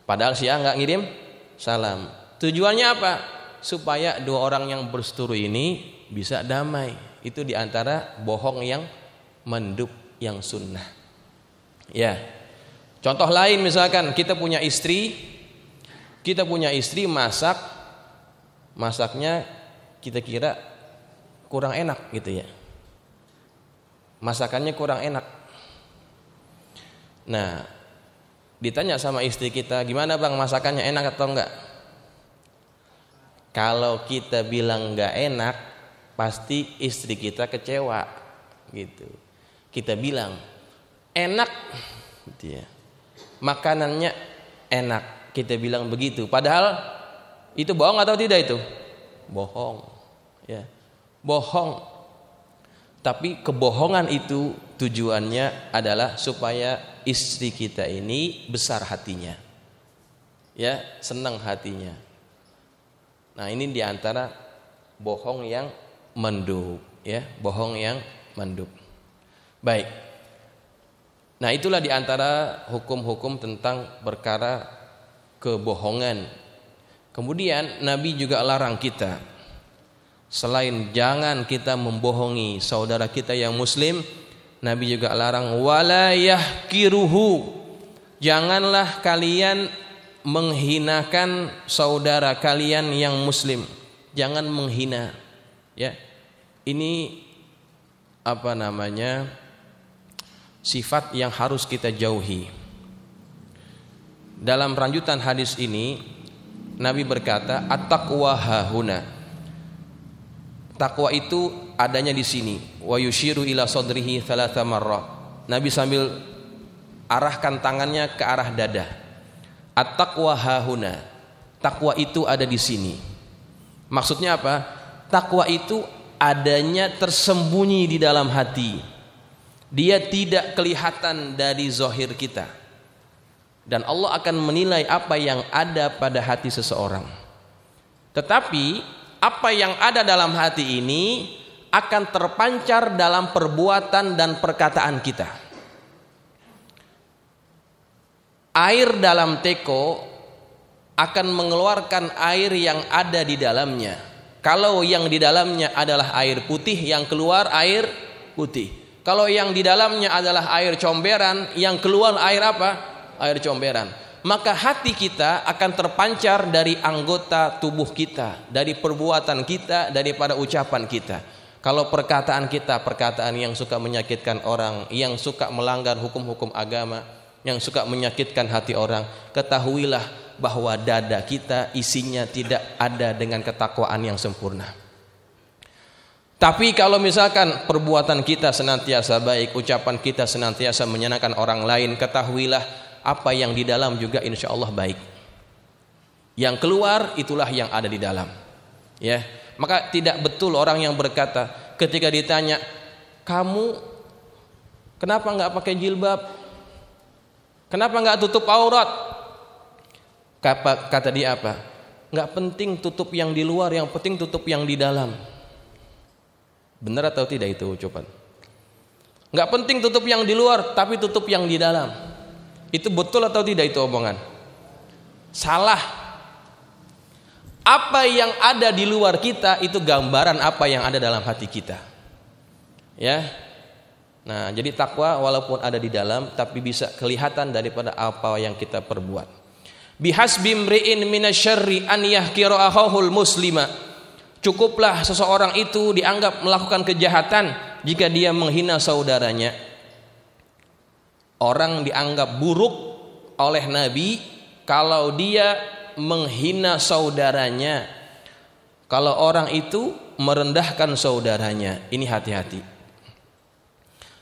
Padahal si A enggak ngirim salam. Tujuannya apa? Supaya dua orang yang berseteru ini bisa damai. Itu diantara bohong yang mandub, yang sunnah. Ya. Contoh lain misalkan kita punya istri masaknya kita kira kurang enak gitu ya. Masakannya kurang enak. Nah, ditanya sama istri kita, gimana bang masakannya enak atau enggak? Kalau kita bilang enggak enak, pasti istri kita kecewa gitu. Kita bilang enak gitu ya. Makanannya enak, kita bilang begitu. Padahal itu bohong atau tidak itu? Bohong. Ya. Bohong. Tapi kebohongan itu tujuannya adalah supaya istri kita ini besar hatinya. Ya, senang hatinya. Nah, ini diantara bohong yang mandub, ya, bohong yang mandub. Baik. Nah, itulah diantara hukum-hukum tentang perkara kebohongan. Kemudian Nabi juga larang kita, selain jangan kita membohongi saudara kita yang muslim, Nabi juga larang wala yahkiruhu. Janganlah kalian menghinakan saudara kalian yang muslim. Jangan menghina. Ya. Ini sifat yang harus kita jauhi. Dalam lanjutan hadis ini Nabi berkata, at-taqwa hahuna. Takwa itu adanya di sini. Wa yushiru ila sadrihi thalatha marrat. Nabi sambil arahkan tangannya ke arah dada. At-taqwa hahuna. Takwa itu ada di sini. Maksudnya apa? Takwa itu adanya tersembunyi di dalam hati. Dia tidak kelihatan dari zahir kita. Dan Allah akan menilai apa yang ada pada hati seseorang. Tetapi apa yang ada dalam hati ini akan terpancar dalam perbuatan dan perkataan kita. Air dalam teko akan mengeluarkan air yang ada di dalamnya. Kalau yang di dalamnya adalah air putih, yang keluar air putih. Kalau yang di dalamnya adalah air comberan, yang keluar air apa? Air comberan. Maka hati kita akan terpancar dari anggota tubuh kita, dari perbuatan kita, daripada ucapan kita. Kalau perkataan kita perkataan yang suka menyakitkan orang, yang suka melanggar hukum-hukum agama, yang suka menyakitkan hati orang, ketahuilah bahwa dada kita isinya tidak ada dengan ketakwaan yang sempurna. Tapi kalau misalkan perbuatan kita senantiasa baik, ucapan kita senantiasa menyenangkan orang lain, ketahuilah apa yang di dalam juga insya Allah baik. Yang keluar itulah yang ada di dalam. Ya, maka tidak betul orang yang berkata ketika ditanya, kamu kenapa nggak pakai jilbab? Kenapa nggak tutup aurat? Kata dia apa? Nggak penting tutup yang di luar, yang penting tutup yang di dalam. Benar atau tidak itu ucapan? Nggak penting tutup yang di luar, tapi tutup yang di dalam. Itu betul atau tidak itu omongan? Salah. Apa yang ada di luar kita itu gambaran apa yang ada dalam hati kita. Ya. Nah, jadi takwa walaupun ada di dalam tapi bisa kelihatan daripada apa yang kita perbuat. Bihasbi imri'in minasyarri an yahkira akhahul muslima. Cukuplah seseorang itu dianggap melakukan kejahatan jika dia menghina saudaranya. Orang dianggap buruk oleh Nabi kalau dia menghina saudaranya. Kalau orang itu merendahkan saudaranya, ini hati-hati.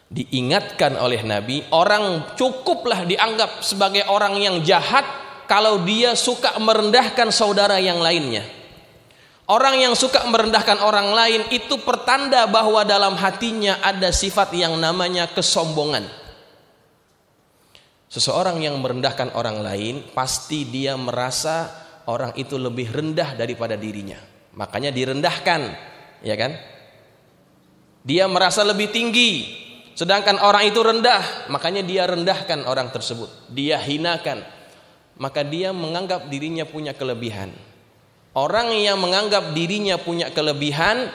Diingatkan oleh Nabi, orang cukuplah dianggap sebagai orang yang jahat kalau dia suka merendahkan saudara yang lainnya. Orang yang suka merendahkan orang lain itu pertanda bahwa dalam hatinya ada sifat yang namanya kesombongan. Seseorang yang merendahkan orang lain pasti dia merasa orang itu lebih rendah daripada dirinya. Makanya direndahkan, ya kan? Dia merasa lebih tinggi, sedangkan orang itu rendah, makanya dia rendahkan orang tersebut. Dia hinakan. maka dia menganggap dirinya punya kelebihan. Orang yang menganggap dirinya punya kelebihan,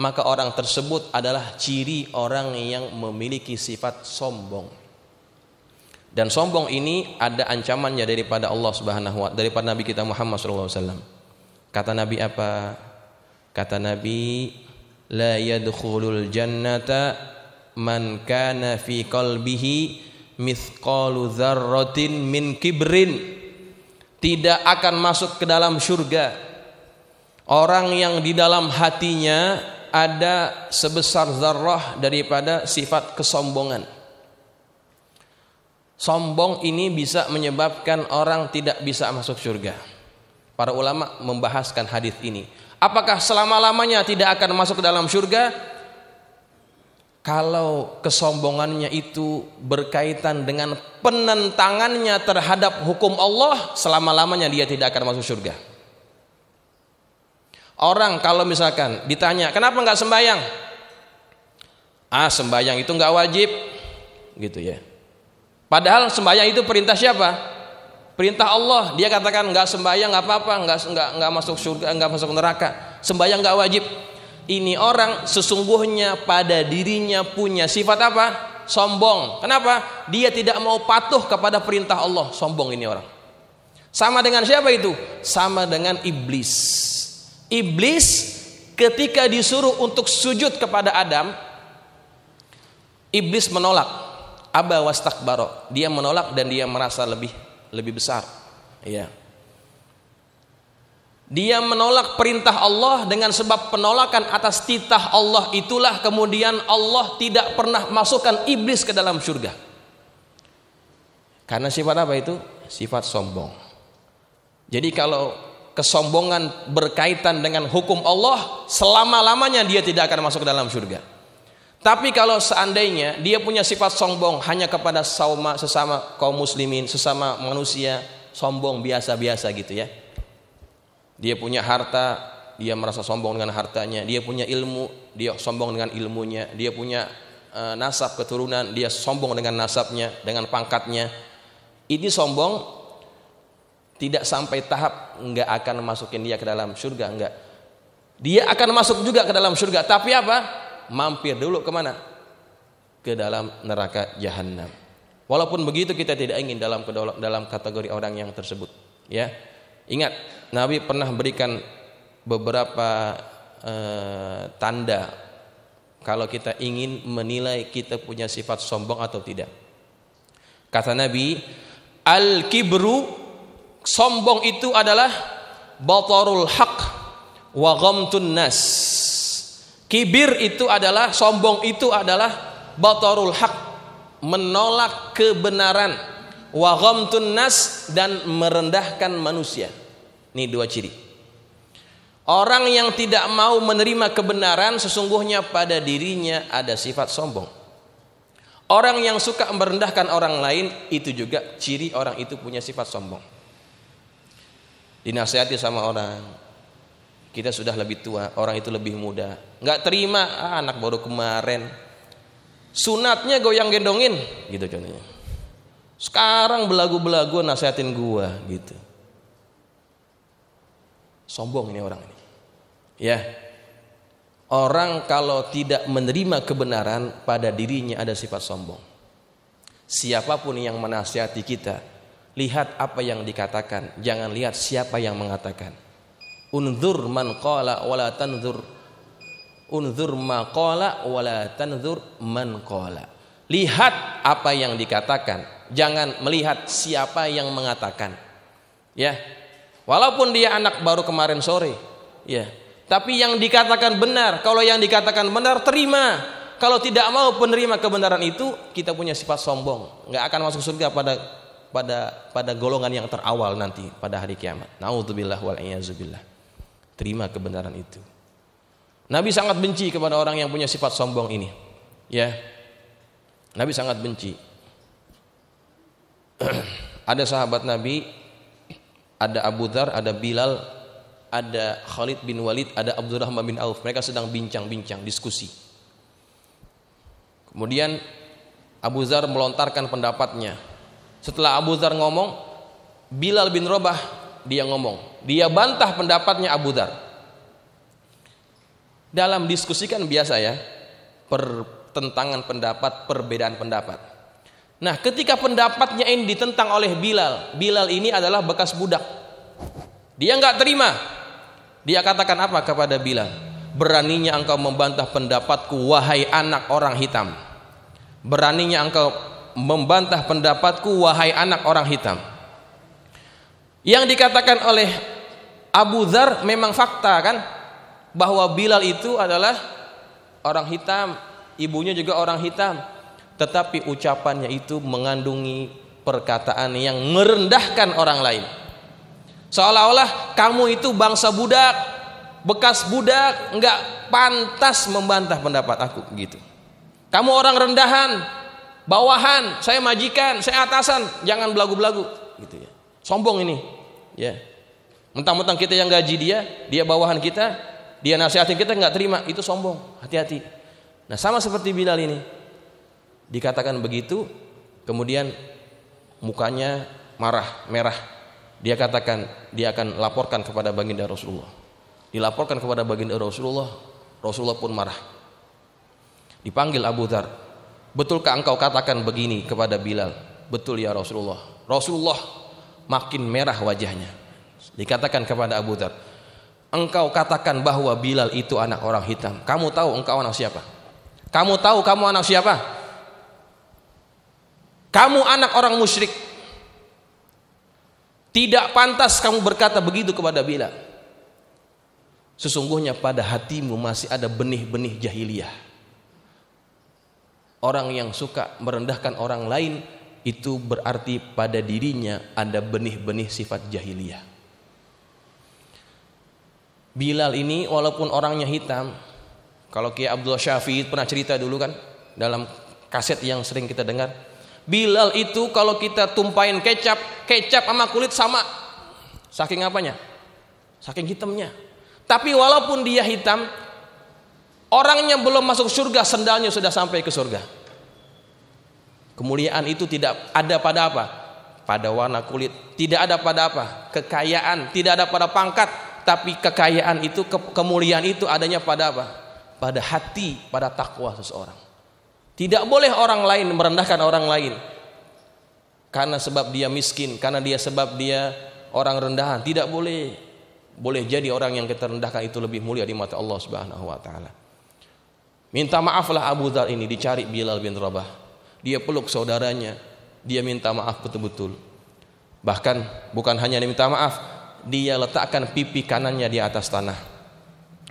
maka orang tersebut adalah ciri orang yang memiliki sifat sombong. Dan sombong ini ada ancamannya daripada Allah Subhanahu wa, daripada Nabi kita Muhammad SAW. Kata Nabi apa? Kata Nabi, la yadkhulul jannata man kana fi qalbihi mithqalu dzarratin min kibrin. Tidak akan masuk ke dalam surga orang yang di dalam hatinya ada sebesar zarrah daripada sifat kesombongan. Sombong ini bisa menyebabkan orang tidak bisa masuk surga. Para ulama membahaskan hadis ini. Apakah selama-lamanya tidak akan masuk ke dalam surga? Kalau kesombongannya itu berkaitan dengan penentangannya terhadap hukum Allah, selama-lamanya dia tidak akan masuk surga. Orang kalau misalkan ditanya, kenapa nggak sembahyang? Sembahyang itu nggak wajib, gitu ya. Padahal sembahyang itu perintah siapa? Perintah Allah. Dia katakan nggak sembahyang nggak apa-apa, nggak masuk surga, nggak masuk neraka. Sembahyang nggak wajib. Ini orang sesungguhnya pada dirinya punya sifat apa? Sombong. Kenapa? Dia tidak mau patuh kepada perintah Allah. Sombong ini orang. Sama dengan siapa itu? Sama dengan iblis. Iblis ketika disuruh untuk sujud kepada Adam, iblis menolak. Aba wastakbaro, dia menolak dan dia merasa lebih besar. Ya. Dia menolak perintah Allah dengan sebab penolakan atas titah Allah itulah kemudian Allah tidak pernah masukkan iblis ke dalam surga. Karena sifat apa itu? Sifat sombong. Jadi kalau kesombongan berkaitan dengan hukum Allah, selama-lamanya dia tidak akan masuk ke dalam surga. Tapi kalau seandainya dia punya sifat sombong hanya kepada sesama kaum muslimin, sesama manusia, sombong biasa-biasa gitu ya. Dia punya harta, dia merasa sombong dengan hartanya. Dia punya ilmu, dia sombong dengan ilmunya. Dia punya nasab keturunan, dia sombong dengan nasabnya, dengan pangkatnya. Ini sombong tidak sampai tahap enggak akan masukin dia ke dalam surga, enggak. Dia akan masuk juga ke dalam surga, tapi apa? Mampir dulu kemana? Ke dalam neraka jahanam. Walaupun begitu kita tidak ingin dalam kategori orang yang tersebut. Ya, ingat Nabi pernah berikan beberapa tanda kalau kita ingin menilai kita punya sifat sombong atau tidak. Kata Nabi, al-kibru, sombong itu adalah batarul haq wa ghamtun nas. Kibir itu adalah, sombong itu adalah batarul haq, menolak kebenaran, wa ghamtun nas, dan merendahkan manusia. Ini dua ciri. Orang yang tidak mau menerima kebenaran sesungguhnya pada dirinya ada sifat sombong. Orang yang suka merendahkan orang lain itu juga ciri orang itu punya sifat sombong. Dinasihati sama orang, kita sudah lebih tua, orang itu lebih muda, nggak terima, anak baru kemarin, sunatnya goyang gendongin, gitu contohnya. Sekarang belagu-belagu nasihatin gua, gitu. Sombong ini orang ini. Ya, orang kalau tidak menerima kebenaran pada dirinya ada sifat sombong. Siapapun yang menasihati kita, lihat apa yang dikatakan, jangan lihat siapa yang mengatakan. Unzur man qala wala tanzur. Unzur ma qala wala tanzur man qala. Lihat apa yang dikatakan, jangan melihat siapa yang mengatakan. Ya. Walaupun dia anak baru kemarin sore, ya. Tapi yang dikatakan benar. Kalau yang dikatakan benar terima. Kalau tidak mau penerima kebenaran itu, kita punya sifat sombong, enggak akan masuk surga pada golongan yang terawal nanti pada hari kiamat. Nauzubillah wal iyazubillah. Terima kebenaran itu. Nabi sangat benci kepada orang yang punya sifat sombong ini. Ya. Nabi sangat benci. Ada sahabat Nabi, ada Abu Dzar, ada Bilal, ada Khalid bin Walid, ada Abdurrahman bin Auf. Mereka sedang bincang-bincang, diskusi. Kemudian Abu Dzar melontarkan pendapatnya. Setelah Abu Dzar ngomong, Bilal bin Rabah dia ngomong, dia bantah pendapatnya Abu Dzar. Dalam diskusi kan biasa ya, pertentangan pendapat, perbedaan pendapat. Nah, ketika pendapatnya ini ditentang oleh Bilal, Bilal ini adalah bekas budak. Dia nggak terima. Dia katakan apa kepada Bilal? Beraninya engkau membantah pendapatku, wahai anak orang hitam. Beraninya engkau membantah pendapatku, wahai anak orang hitam. Yang dikatakan oleh Abu Dzar memang fakta kan, bahwa Bilal itu adalah orang hitam, ibunya juga orang hitam. Tetapi ucapannya itu mengandungi perkataan yang merendahkan orang lain. Seolah-olah kamu itu bangsa budak, bekas budak, enggak pantas membantah pendapat aku gitu. Kamu orang rendahan, bawahan, saya majikan, saya atasan, jangan belagu-belagu gitu ya. Sombong ini, ya. Mentang-mentang kita yang gaji dia bawahan kita, dia nasihatin kita nggak terima, itu sombong. Hati-hati. Nah, sama seperti Bilal ini, dikatakan begitu, kemudian mukanya merah. Dia katakan dia akan laporkan kepada baginda Rasulullah. Dilaporkan kepada baginda Rasulullah, Rasulullah pun marah. Dipanggil Abu Dzar, betulkah engkau katakan begini kepada Bilal? Betul ya Rasulullah. Rasulullah makin merah wajahnya. Dikatakan kepada Abu Dzar, engkau katakan bahwa Bilal itu anak orang hitam. Kamu tahu engkau anak siapa? Kamu tahu kamu anak siapa? Kamu anak orang musyrik. Tidak pantas kamu berkata begitu kepada Bilal. Sesungguhnya pada hatimu masih ada benih-benih jahiliyah. Orang yang suka merendahkan orang lain itu berarti pada dirinya ada benih-benih sifat jahiliyah. Bilal ini walaupun orangnya hitam, kalau Kiai Abdullah Syafi'i pernah cerita dulu kan dalam kaset yang sering kita dengar, Bilal itu kalau kita tumpahin kecap sama kulit sama. Saking apanya? Saking hitamnya. Tapi walaupun dia hitam, orangnya belum masuk surga, sendalnya sudah sampai ke surga. Kemuliaan itu tidak ada pada apa? Pada warna kulit. Tidak ada pada apa? Kekayaan. Tidak ada pada pangkat. Tapi kekayaan itu, kemuliaan itu adanya pada apa? Pada hati, pada takwa seseorang. Tidak boleh orang lain merendahkan orang lain karena sebab dia miskin, karena sebab dia orang rendahan. Tidak boleh. Boleh jadi orang yang kita rendahkan itu lebih mulia di mata Allah Subhanahu wa taala. Minta maaflah Abu Dzar ini, dicari Bilal bin Rabah. Dia peluk saudaranya, dia minta maaf betul-betul. Bahkan bukan hanya minta maaf, dia letakkan pipi kanannya di atas tanah.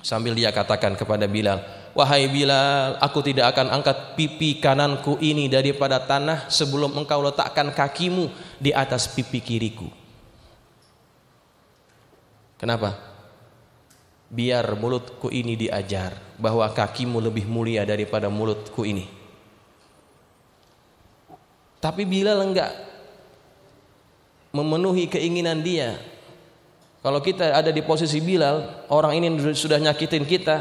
Sambil dia katakan kepada Bilal, wahai Bilal, aku tidak akan angkat pipi kananku ini daripada tanah sebelum engkau letakkan kakimu di atas pipi kiriku. Kenapa? Biar mulutku ini diajar bahwa kakimu lebih mulia daripada mulutku ini. Tapi Bilal enggak memenuhi keinginan dia. Kalau kita ada di posisi Bilal, orang ini sudah nyakitin kita,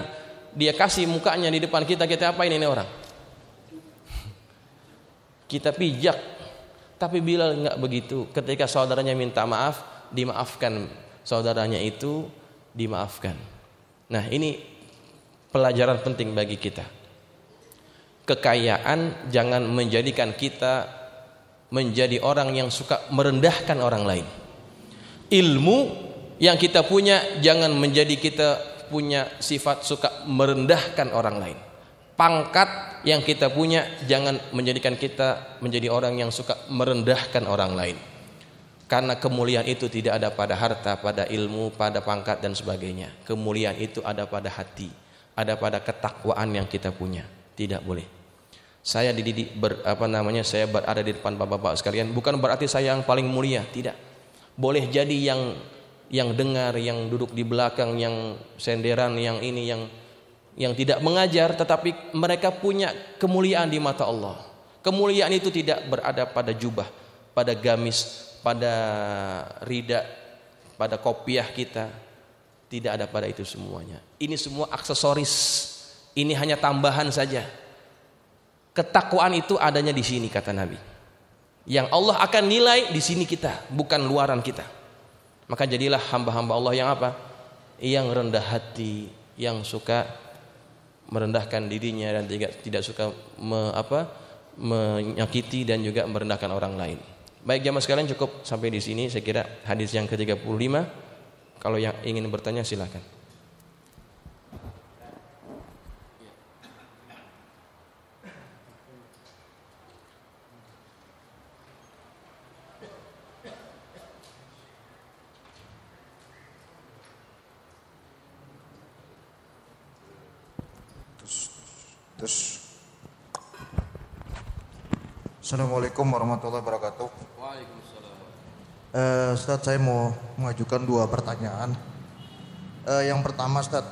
dia kasih mukanya di depan kita, kita apain ini orang? Kita pijak. Tapi Bilal enggak begitu. Ketika saudaranya minta maaf, dimaafkan. Saudaranya itu dimaafkan. Nah, ini pelajaran penting bagi kita. Kekayaan jangan menjadikan kita menjadi orang yang suka merendahkan orang lain. Ilmu yang kita punya jangan menjadi kita punya sifat suka merendahkan orang lain. Pangkat yang kita punya jangan menjadikan kita menjadi orang yang suka merendahkan orang lain. Karena kemuliaan itu tidak ada pada harta, pada ilmu, pada pangkat dan sebagainya. Kemuliaan itu ada pada hati, ada pada ketakwaan yang kita punya. Tidak boleh. Saya dididik saya berada di depan bapak-bapak sekalian, bukan berarti saya yang paling mulia, tidak. Boleh jadi yang dengar, yang duduk di belakang, yang senderan, yang ini, yang tidak mengajar, tetapi mereka punya kemuliaan di mata Allah. Kemuliaan itu tidak berada pada jubah, pada gamis, pada rida, pada kopiah kita. Tidak ada pada itu semuanya. Ini semua aksesoris. Ini hanya tambahan saja. Ketakwaan itu adanya di sini, kata Nabi. Yang Allah akan nilai di sini kita, bukan luaran kita. Maka jadilah hamba-hamba Allah yang apa? Yang rendah hati, yang suka merendahkan dirinya dan tidak suka menyakiti dan juga merendahkan orang lain. Baik jamaah sekalian, cukup sampai di sini saya kira hadis yang ke-35. Kalau yang ingin bertanya silakan. Assalamualaikum warahmatullahi wabarakatuh. Waalaikumsalam. Ustaz, saya mau mengajukan 2 pertanyaan. Yang pertama, Ustaz,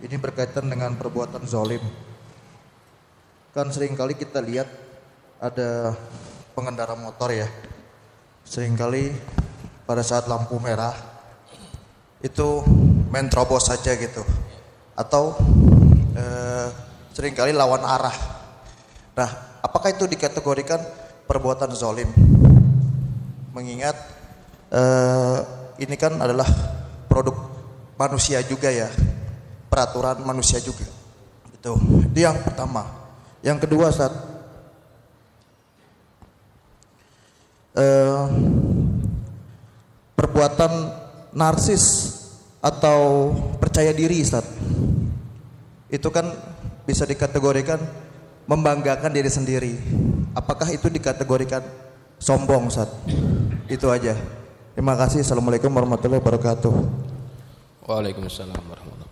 ini berkaitan dengan perbuatan zalim. Kan seringkali kita lihat ada pengendara motor ya, seringkali pada saat lampu merah itu main terobos saja gitu, atau seringkali lawan arah. Nah, apakah itu dikategorikan perbuatan zalim? Mengingat ini kan adalah produk manusia juga ya, peraturan manusia juga. Itu yang pertama. Yang kedua, Ustaz, perbuatan narsis atau percaya diri, Ustaz, itu kan bisa dikategorikan membanggakan diri sendiri. Apakah itu dikategorikan sombong, Ustaz? Itu aja. Terima kasih. Assalamualaikum warahmatullahi wabarakatuh. Waalaikumsalam warahmatullahi wabarakatuh.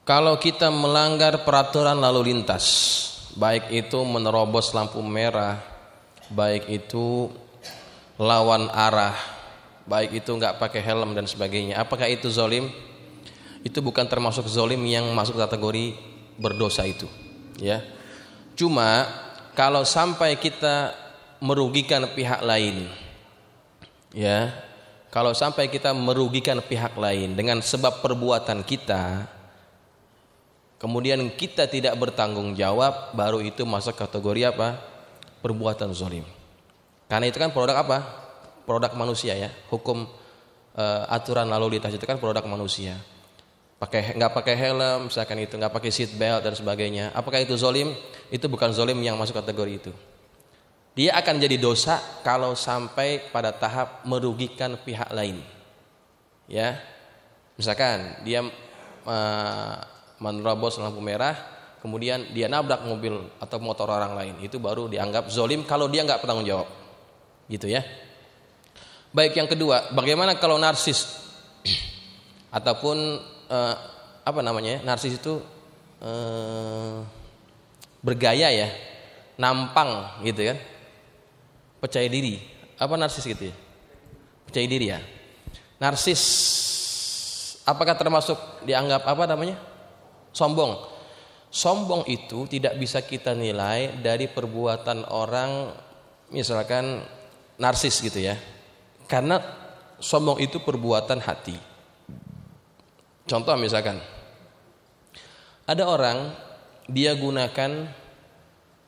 Kalau kita melanggar peraturan lalu lintas, baik itu menerobos lampu merah, baik itu lawan arah, baik itu nggak pakai helm dan sebagainya, apakah itu zalim? Itu bukan termasuk zalim yang masuk kategori berdosa itu, ya. Cuma kalau sampai kita merugikan pihak lain, ya, kalau sampai kita merugikan pihak lain dengan sebab perbuatan kita, kemudian kita tidak bertanggung jawab, baru itu masuk kategori apa? Perbuatan zalim. Karena itu kan produk apa? Produk manusia ya. Hukum aturan lalu lintas itu kan produk manusia. Nggak pakai helm, misalkan itu nggak pakai seat belt dan sebagainya. Apakah itu zalim? Itu bukan zalim yang masuk kategori itu. Dia akan jadi dosa kalau sampai pada tahap merugikan pihak lain. Ya, misalkan dia menerobos lampu merah, kemudian dia nabrak mobil atau motor orang lain, itu baru dianggap zalim kalau dia nggak bertanggung jawab, gitu ya. Baik, yang kedua, bagaimana kalau narsis ataupun narsis itu bergaya ya, nampang gitu kan, percaya diri, apa narsis gitu ya, percaya diri ya. Narsis apakah termasuk dianggap sombong? Sombong itu tidak bisa kita nilai dari perbuatan orang misalkan narsis gitu ya, karena sombong itu perbuatan hati. Contoh misalkan ada orang dia gunakan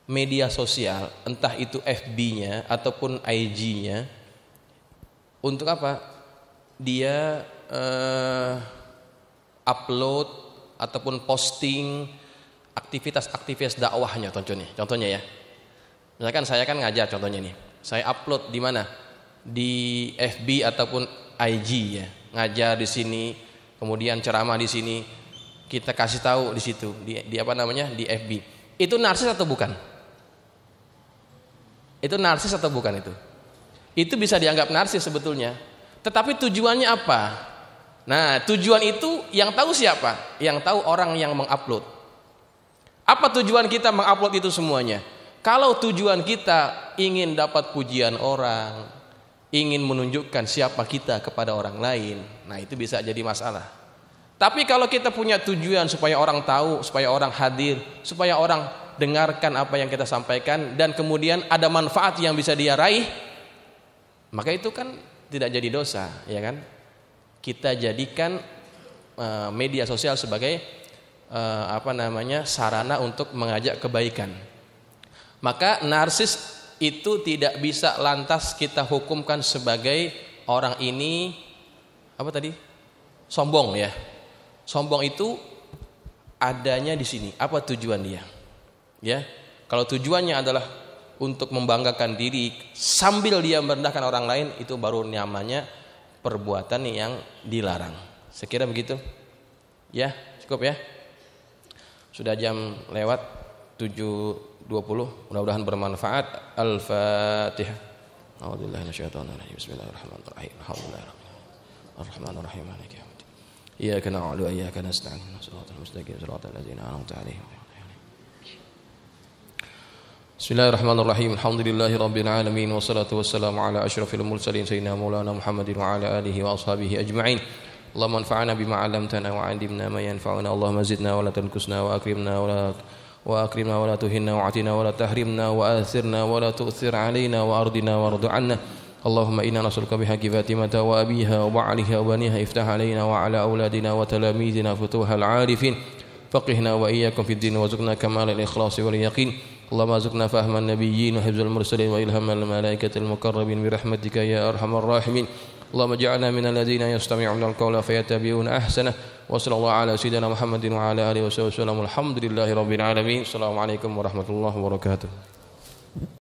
media sosial, entah itu FB-nya ataupun IG-nya, untuk apa? Dia upload ataupun posting aktivitas dakwahnya, contohnya ya. Misalkan saya kan ngajar, contohnya nih, saya upload di mana? Di FB ataupun IG ya, ngajar di sini, kemudian ceramah di sini, kita kasih tahu di situ di FB. Itu narsis atau bukan? Itu narsis atau bukan itu? Itu bisa dianggap narsis sebetulnya. Tetapi tujuannya apa? Nah, tujuan itu yang tahu siapa? Yang tahu orang yang mengupload. Apa tujuan kita mengupload itu semuanya? Kalau tujuan kita ingin dapat pujian orang, ingin menunjukkan siapa kita kepada orang lain, nah itu bisa jadi masalah. Tapi kalau kita punya tujuan supaya orang tahu, supaya orang hadir, supaya orang dengarkan apa yang kita sampaikan, dan kemudian ada manfaat yang bisa dia raih, maka itu kan tidak jadi dosa, ya kan? Kita jadikan media sosial sebagai sarana untuk mengajak kebaikan. Maka narsis itu tidak bisa lantas kita hukumkan sebagai orang ini apa tadi? Sombong ya. Sombong itu adanya di sini. Apa tujuan dia? Ya. Kalau tujuannya adalah untuk membanggakan diri sambil dia merendahkan orang lain, itu baru namanya perbuatan yang dilarang. Sekira begitu? Ya, cukup ya. Sudah jam lewat 7.20. Mudah-mudahan bermanfaat. Al-Fatihah. A'udzubillahi minasyaitonir rajim. Bismillahirrahmanirrahim. Alhamdulillahirrahmanirrahim. Maliki yaumiddin. Iyyaka na'budu wa iyyaka nasta'in. Shiratal mustaqim, shiratal ladzina an'amta 'alaihim. Bismillahirrahmanirrahim. Alhamdulillahirabbil alamin wassalatu wassalamu ala asyrafil mursalin sayyidina maulana Muhammadin wa ala alihi wa ashabihi ajma'in. Allahumma anfa'na bima 'allamtana wa 'allimna ma yanfa'una. Allahumma zidna wa la tanqusna wa akrimna wa la tuhinna wa atina wa la tahrimna wa athirna wa la tu'thir 'alaina wa ardina wardu 'anna. Allahumma inna nas'aluka bihaqqi Fatimata wa abiha wa ba'liha wa baniha iftah 'alaina wa 'ala auladina wa talamidina futuhal 'arifin. Faqihna wa iyyakum fid din wa zukna kamal al-ikhlas wal yaqin. Allahumma zukna fahman nabiyyin wa hifzal mursalin wa ilhamal malaikatil muqarrabin bi rahmatika ya arhamar rahimin. Allahumma ij'alna minal ladzina yastami'una al-qawla fayattabi'una ahsana. Wa sallallahu ala sayyidina Muhammadin wa ala alihi wa sahbihi wasallam. Alhamdulillahirabbil alamin. Assalamualaikum warahmatullahi wabarakatuh.